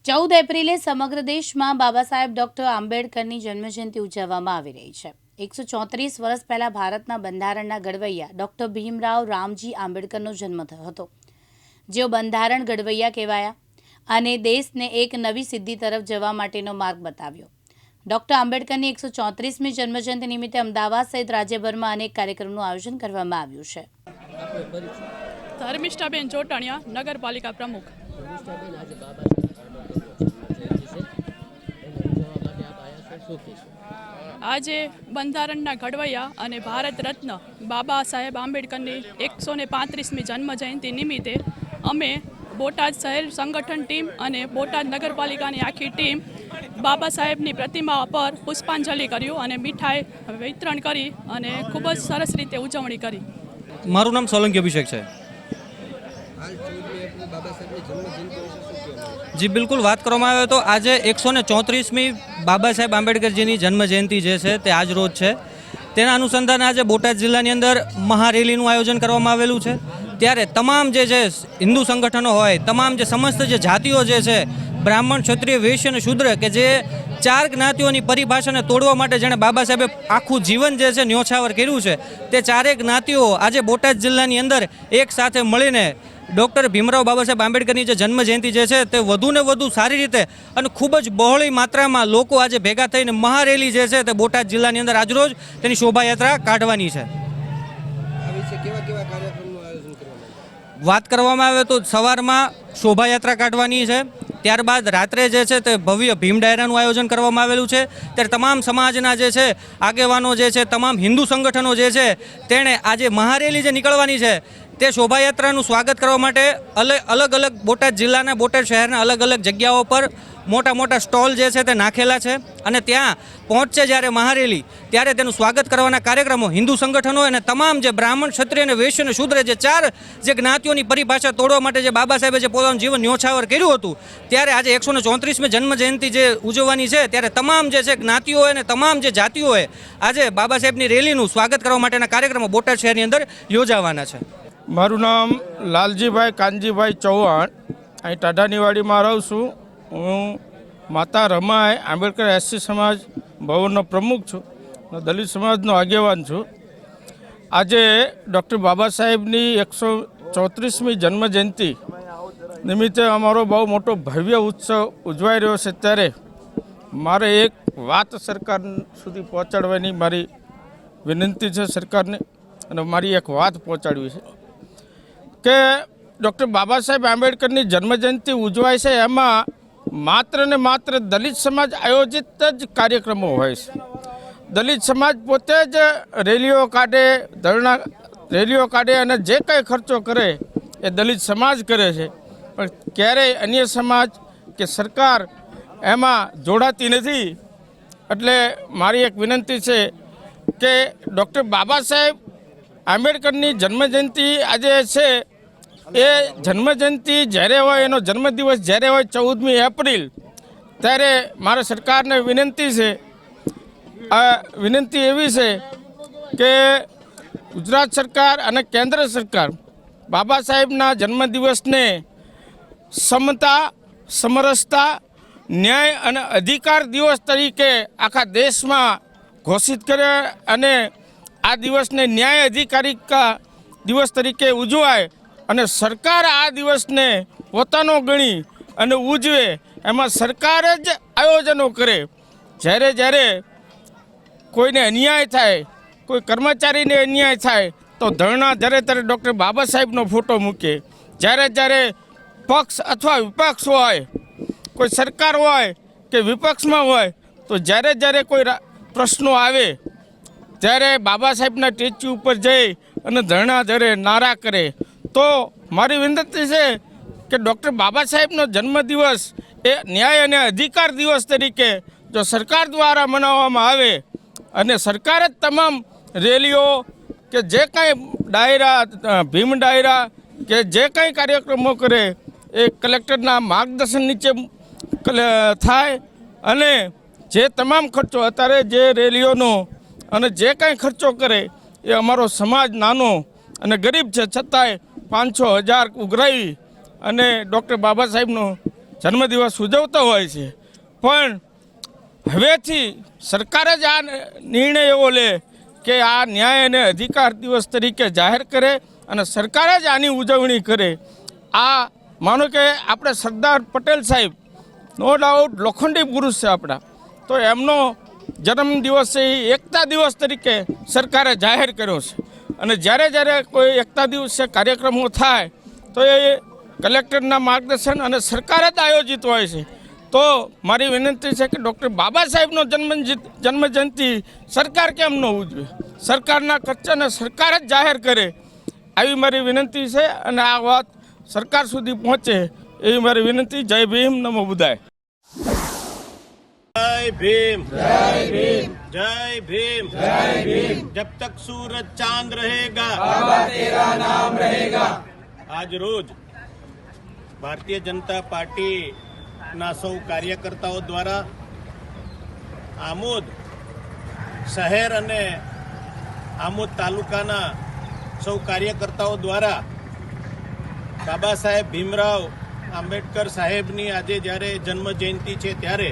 14 એપ્રિલે સમગ્ર દેશમાં બાબા સાહેબ ડૉક્ટર આંબેડકરની જન્મજયંતિ ઉજવવામાં આવી રહી છે। 134 વર્ષ પહેલાં ભારતના બંધારણના ઘડવૈયા ડૉક્ટર ભીમરાવ રામજી આંબેડકરનો જન્મ થયો હતો, જેઓ બંધારણ ઘડવૈયા કહેવાયા અને દેશને એક નવી સિદ્ધિ તરફ જવા માટેનો માર્ગ બતાવ્યો। ડૉક્ટર આંબેડકરની 134મી જન્મજયંતિ નિમિત્તે અમદાવાદ સહિત રાજ્યભરમાં અનેક કાર્યક્રમોનું આયોજન કરવામાં આવ્યું છે। ધર્મિષ્ઠાબેન ચોટાણિયા, નગરપાલિકા પ્રમુખ। આજે બંધારણના ઘડવૈયા અને ભારત રત્ન બાબા સાહેબ આંબેડકરની 135મી જન્મજયંતિ નિમિત્તે અમે બોટાદ શહેર સંગઠન ટીમ અને બોટાદ નગરપાલિકાની આખી ટીમ બાબા સાહેબની પ્રતિમા પર પુષ્પાંજલિ કર્યું અને મીઠાઈ વિતરણ કરી અને ખૂબ જ સરસ રીતે ઉજવણી કરી। મારું નામ સોલંકી અભિષેક છે। જી બિલકુલ, વાત કરવામાં આવે તો આજે 134મી બાબા સાહેબ આંબેડકરજીની જન્મજયંતિ જે છે તે આજ રોજ છે। તેના અનુસંધાને આજે બોટાદ જિલ્લાની અંદર મહારેલીનું આયોજન કરવામાં આવેલું છે। ત્યારે તમામ જે છે હિન્દુ સંગઠનો હોય, તમામ જે સમસ્ત જે જાતિઓ જે છે, બ્રાહ્મણ, ક્ષત્રિય, વૈશ્ય અને શૂદ્ર, કે જે 4 જ્ઞાતિઓની પરિભાષાને તોડવા માટે જેણે બાબા સાહેબે આખું જીવન જે છે ન્યોછાવર કર્યું છે, તે 4 જ્ઞાતિઓ આજે બોટાદ જિલ્લાની અંદર એક સાથે મળીને ડૉક્ટર ભીમરાવ બાબા સાહેબ આંબેડકરની જે જન્મજયંતિ જે છે તે વધુને વધુ સારી રીતે અને ખૂબ જ બહોળી માત્રામાં લોકો આજે ભેગા થઈને મહારેલી જે છે તે બોટાદ જિલ્લાની અંદર આજરોજ તેની શોભાયાત્રા કાઢવાની છે। વાત કરવામાં આવે તો સવારમાં શોભાયાત્રા કાઢવાની છે, ત્યારબાદ રાત્રે જે છે તે ભવ્ય ભીમ ડાયરાનું આયોજન કરવામાં આવેલું છે। ત્યારે તમામ સમાજના જે છે આગેવાનો જે છે, તમામ હિન્દુ સંગઠનો જે છે, તેણે આજે મહારેલી જે નીકળવાની છે તે શોભાયાત્રાનું સ્વાગત કરવા માટે અલગ અલગ બોટાદ જિલ્લાના, બોટાદ શહેરના અલગ અલગ જગ્યાઓ પર મોટા મોટા સ્ટોલ જે છે તે નાખેલા છે અને ત્યાં પહોંચશે જ્યારે મહારેલી, ત્યારે તેનું સ્વાગત કરવાના કાર્યક્રમો હિન્દુ સંગઠનો અને તમામ જે બ્રાહ્મણ, ક્ષત્રિય અને વૈશ્ય અને શૂદ્ર, જે 4 જે જ્ઞાતિઓની પરિભાષા તોડવા માટે જે બાબા સાહેબે જે પોતાનું જીવન ન્યોછાવર કર્યું હતું, ત્યારે આજે 134મી જન્મજયંતિ જે ઉજવવાની છે, ત્યારે તમામ જે છે જ્ઞાતિઓએ અને તમામ જે જાતિઓએ આજે બાબા સાહેબની રેલીનું સ્વાગત કરવા માટેના કાર્યક્રમો બોટાદ શહેરની અંદર યોજાવાના છે। મારું નામ લાલજીભાઈ કાનજીભાઈ ચૌહાણ, અહીં ટાઢાનીવાડીમાં રહું છું। હું માતા રમાઈ આંબેડકર એસસી સમાજ ભવનનો પ્રમુખ છું, દલિત સમાજનો આગેવાન છું। આજે ડૉક્ટર બાબા સાહેબની 134મી જન્મજયંતિ નિમિત્તે અમારો બહુ મોટો ભવ્ય ઉત્સવ ઉજવાઈ રહ્યો છે। ત્યારે મારે એક વાત સરકાર સુધી પહોંચાડવાની મારી વિનંતી છે સરકારને, અને મારી એક વાત પહોંચાડવી છે કે ડૉક્ટર બાબા સાહેબ આંબેડકરની જન્મજયંતિ ઉજવાય છે, એમાં માત્ર ને માત્ર દલિત સમાજ આયોજિત જ કાર્યક્રમો હોય છે। દલિત સમાજ પોતે જ રેલીઓ કાઢે, ધરણા રેલીઓ કાઢે અને જે કંઈ ખર્ચો કરે એ દલિત સમાજ કરે છે, પણ ક્યારેય અન્ય સમાજ કે સરકાર એમાં જોડાતી નથી। એટલે મારી એક વિનંતી છે કે ડૉક્ટર બાબા સાહેબ આંબેડકરની જન્મજયંતિ આજે છે, એ જન્મજયંતિ જ્યારે હોય, એનો જન્મદિવસ જ્યારે હોય 14મી એપ્રિલ, ત્યારે મારા સરકારને વિનંતી છે, વિનંતી એવી છે કે ગુજરાત સરકાર અને કેન્દ્ર સરકાર બાબા સાહેબના જન્મદિવસને સમતા, સમરસતા, ન્યાય અને અધિકાર દિવસ તરીકે આખા દેશમાં ઘોષિત કરે અને આ દિવસને ન્યાય અધિકારિકા દિવસ તરીકે ઉજવાય અને સરકાર આ દિવસને પોતાનો ગણી અને ઉજવે, એમાં સરકાર જ આયોજનો કરે। જ્યારે જ્યારે કોઈને અન્યાય થાય, કોઈ કર્મચારીને અન્યાય થાય તો ધરણા જ્યારે ત્યારે ડૉક્ટર બાબા સાહેબનો ફોટો મૂકે। જ્યારે જ્યારે પક્ષ અથવા વિપક્ષ હોય, કોઈ સરકાર હોય કે વિપક્ષમાં હોય, તો જ્યારે જ્યારે કોઈ પ્રશ્નો આવે ત્યારે બાબા સાહેબના સ્ટેચ્યુ ઉપર જઈ અને ધરણા ધરે, નારા કરે। તો મારી વિનંતી છે કે ડૉક્ટર બાબા સાહેબનો જન્મદિવસ એ ન્યાય અને અધિકાર દિવસ તરીકે જો સરકાર દ્વારા મનાવવામાં આવે અને સરકાર જ તમામ રેલીઓ કે જે કાંઈ ડાયરા, ભીમ ડાયરા કે જે કાંઈ કાર્યક્રમો કરે એ કલેક્ટરના માર્ગદર્શન નીચે થાય અને જે તમામ ખર્ચો અત્યારે જે રેલીઓનો અને જે કાંઈ ખર્ચો કરે એ અમારો સમાજ નાનો અને ગરીબ છે, છતાંય 500-1000 ઉઘરાવી અને ડૉક્ટર બાબા સાહેબનો જન્મદિવસ ઉજવતો હોય છે, પણ હવેથી સરકાર જ આ નિર્ણય એવો લે કે આ ન્યાય અને અધિકાર દિવસ તરીકે જાહેર કરે અને સરકાર જ આની ઉજવણી કરે. આ માનો કે આપણે સરદાર પટેલ સાહેબ નો ડાઉટ લોખંડી પુરુષ છે આપણા, તો એમનો જન્મદિવસ છે એ એકતા દિવસ તરીકે સરકારે જાહેર કર્યો છે. અને જ્યારે કોઈ એકતા દિવસે કાર્યક્રમો થાય તો એ કલેક્ટરના માર્ગદર્શન અને સરકાર જ આયોજિત હોય છે. તો મારી વિનંતી છે કે ડૉક્ટર બાબા સાહેબનો જન્મજયંતિ સરકાર કેમ ન ઉજવે? સરકારના ખર્ચાને સરકાર જ જાહેર કરે, આવી મારી વિનંતી છે. અને આ વાત સરકાર સુધી પહોંચે એવી મારી વિનંતી. જય ભીમ, નમો બુદ્ધાય. जय भीम, जय भीम, जय भीम, जय भीम. जब तक सूरज चांद रहेगा बाबा तेरा नाम रहेगा. आज रोज भारतीय जनता पार्टी ना सौ कार्यकर्ताओं द्वारा आमोद शहर અને આમોદ તાલુકાના સૌ કાર્યકર્તાઓ દ્વારા બાબા સાહેબ ભીમરાવ આંબેડકર સાહેબની આજે જ્યારે જન્મ જયંતિ છે ત્યારે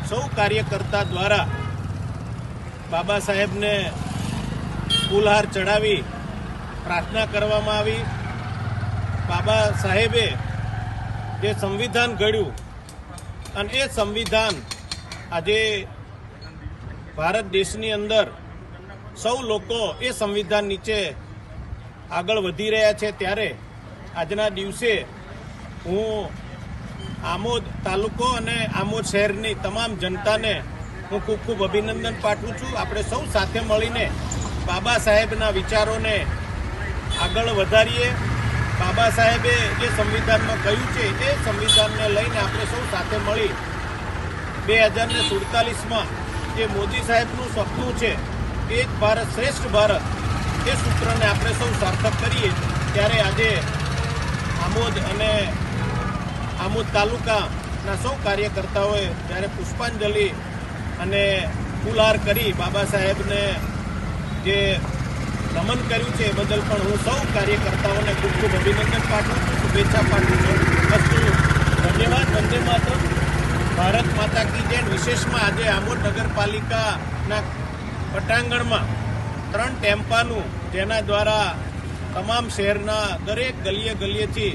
સૌ કાર્યકર્તા દ્વારા બાબા સાહેબને ફૂલહાર ચડાવી પ્રાર્થના કરવામાં આવી. બાબા સાહેબે જે સંવિધાન ઘડ્યું અને એ સંવિધાન આજે ભારત દેશની અંદર સૌ લોકો એ સંવિધાન નીચે આગળ વધી રહ્યા છે, ત્યારે આજના દિવસે હું આમોદ તાલુકો અને આમોદ શહેરની તમામ જનતાને હું ખૂબ ખૂબ અભિનંદન પાઠવું છું. આપણે સૌ સાથે મળીને બાબા સાહેબના વિચારોને આગળ વધારીએ. બાબા સાહેબે જે સંવિધાનમાં કહ્યું છે એ સંવિધાનને લઈને આપણે સૌ સાથે મળી 2047માં જે મોદી સાહેબનું સપનું છે એક ભારત શ્રેષ્ઠ ભારત, એ સૂત્રને આપણે સૌ સાર્થક કરીએ. ત્યારે આજે આમોદ અને આમોદ તાલુકાના સૌ કાર્યકર્તાઓએ જ્યારે પુષ્પાંજલિ અને ફૂલહાર કરી બાબા સાહેબને જે નમન કર્યું છે એ બદલ પણ હું સૌ કાર્યકર્તાઓને ખૂબ ખૂબ અભિનંદન પાઠવું છું, શુભેચ્છા પાઠવું છું. અસ્તુ, ધન્યવાદ. વંદે માતરમ. ભારત માતા કી જય. વિશેષમાં આજે આમોદ નગરપાલિકાના પટાંગણમાં 3 ટેમ્પાનું, જેના દ્વારા તમામ શહેરના દરેક ગલીએથી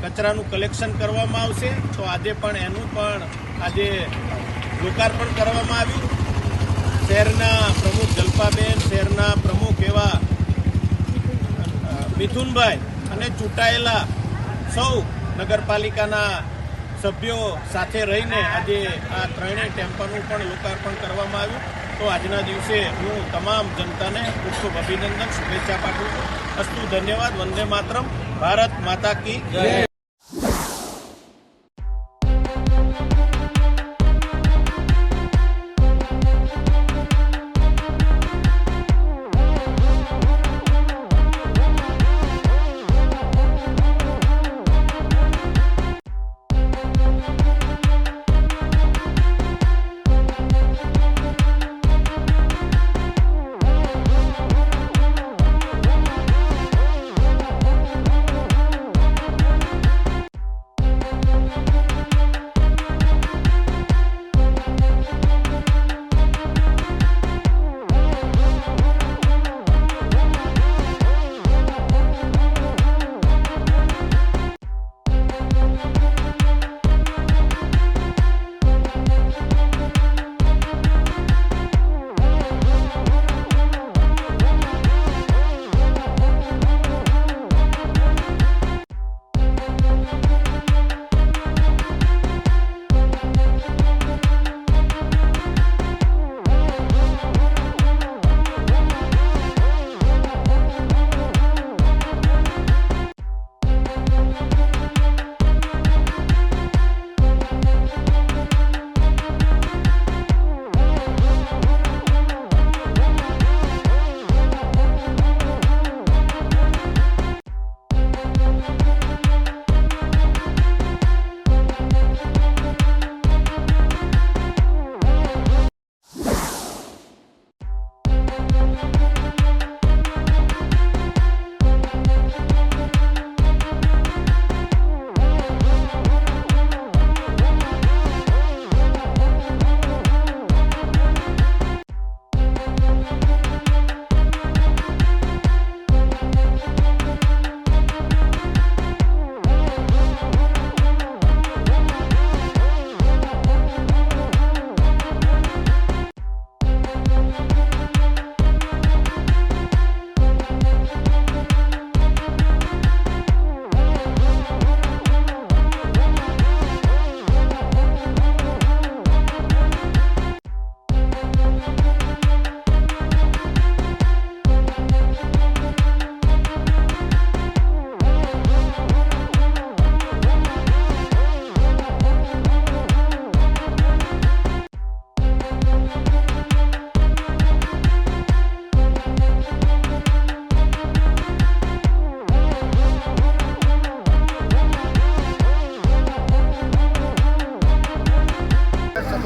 કચરાનું કલેક્શન કરવામાં આવશે. તો આજે પણ એનું પણ આજે લોકાર્પણ કરવામાં આવ્યું. શહેરના પ્રમુખ જલ્પાબેન, શહેરના પ્રમુખ એવા મિથુનભાઈ અને ચૂંટાયેલા સૌ નગરપાલિકાના સભ્યો સાથે રહીને આજે આ 3 ટેમ્પાનું પણ લોકાર્પણ કરવામાં આવ્યું. તો આજના દિવસે હું તમામ જનતાને ખૂબ ખૂબ અભિનંદન, શુભેચ્છા પાઠવું છું. અસ્તુ, ધન્યવાદ. વંદે માતરમ. ભારત માતા કી જય.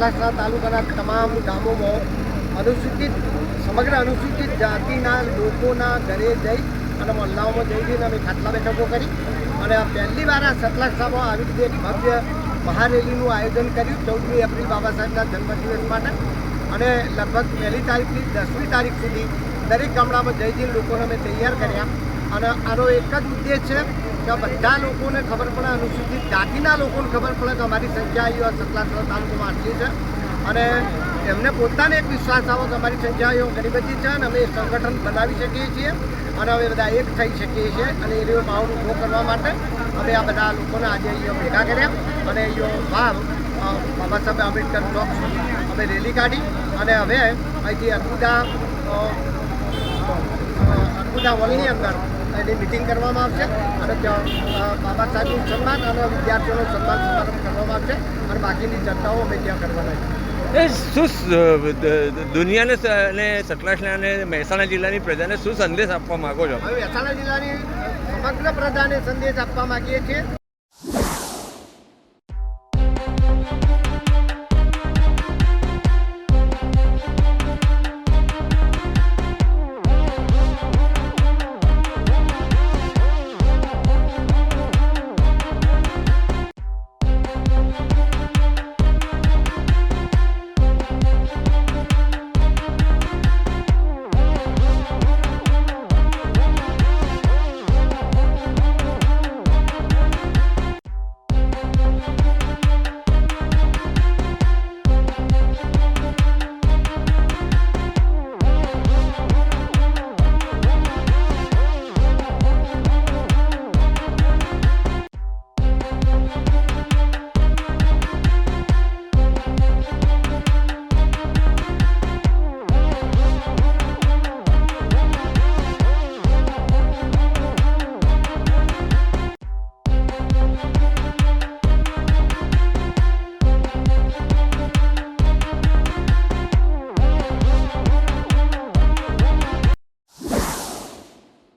સતલાસણા તાલુકાના તમામ ગામોમાં સમગ્ર અનુસૂચિત જાતિના લોકોના ઘરે જઈ અને મહોલ્લાઓમાં જઈને અમે ખાટલા બેઠકો કરી અને પહેલી વાર આ સતલાસણામાં આવી રીતે એક ભવ્ય મહારેલીનું આયોજન કર્યું 14મી એપ્રિલ બાબા સાહેબના જન્મદિવસ માટે અને લગભગ 1લી તારીખથી 10મી તારીખ સુધી દરેક ગામડામાં જઈને લોકોને અમે તૈયાર કર્યા અને આનો એક જ ઉદ્દેશ છે કે બધા લોકોને ખબર પડે, અનુસૂચિત જાતિના લોકોને ખબર પડે કે અમારી સંખ્યા અહીંયા સતલાસણા તાલુકામાં આટલી છે અને એમને પોતાને એક વિશ્વાસ આવો કે અમારી સંખ્યા અહીંયા ઘણી બધી છે અને અમે સંગઠન બનાવી શકીએ છીએ અને અમે બધા એક થઈ શકીએ છીએ અને એ માહોલ ઊભો કરવા માટે અમે આ બધા લોકોને આજે અહીંયા ભેગા કર્યા અને અહીંયા ભાવ બાબા સાહેબ આંબેડકર ચોક સુધી અમે રેલી કાઢી અને હવે અહીંથી અર્બુદા હોલની અંદર એની મિટિંગ કરવામાં આવશે અને ત્યાં બાબા સાહેબનું સન્માન અને વિદ્યાર્થીઓનું સન્માન સમારંભ કરવામાં આવશે અને બાકીની ચર્ચાઓ અમે ત્યાં કરવાના છે. શું દુનિયાને અને સતલાસણા અને મહેસાણા જિલ્લાની પ્રજાને શું સંદેશ આપવા માગો છો? હવે મહેસાણા જિલ્લાની સમગ્ર પ્રજાને સંદેશ આપવા માગીએ છીએ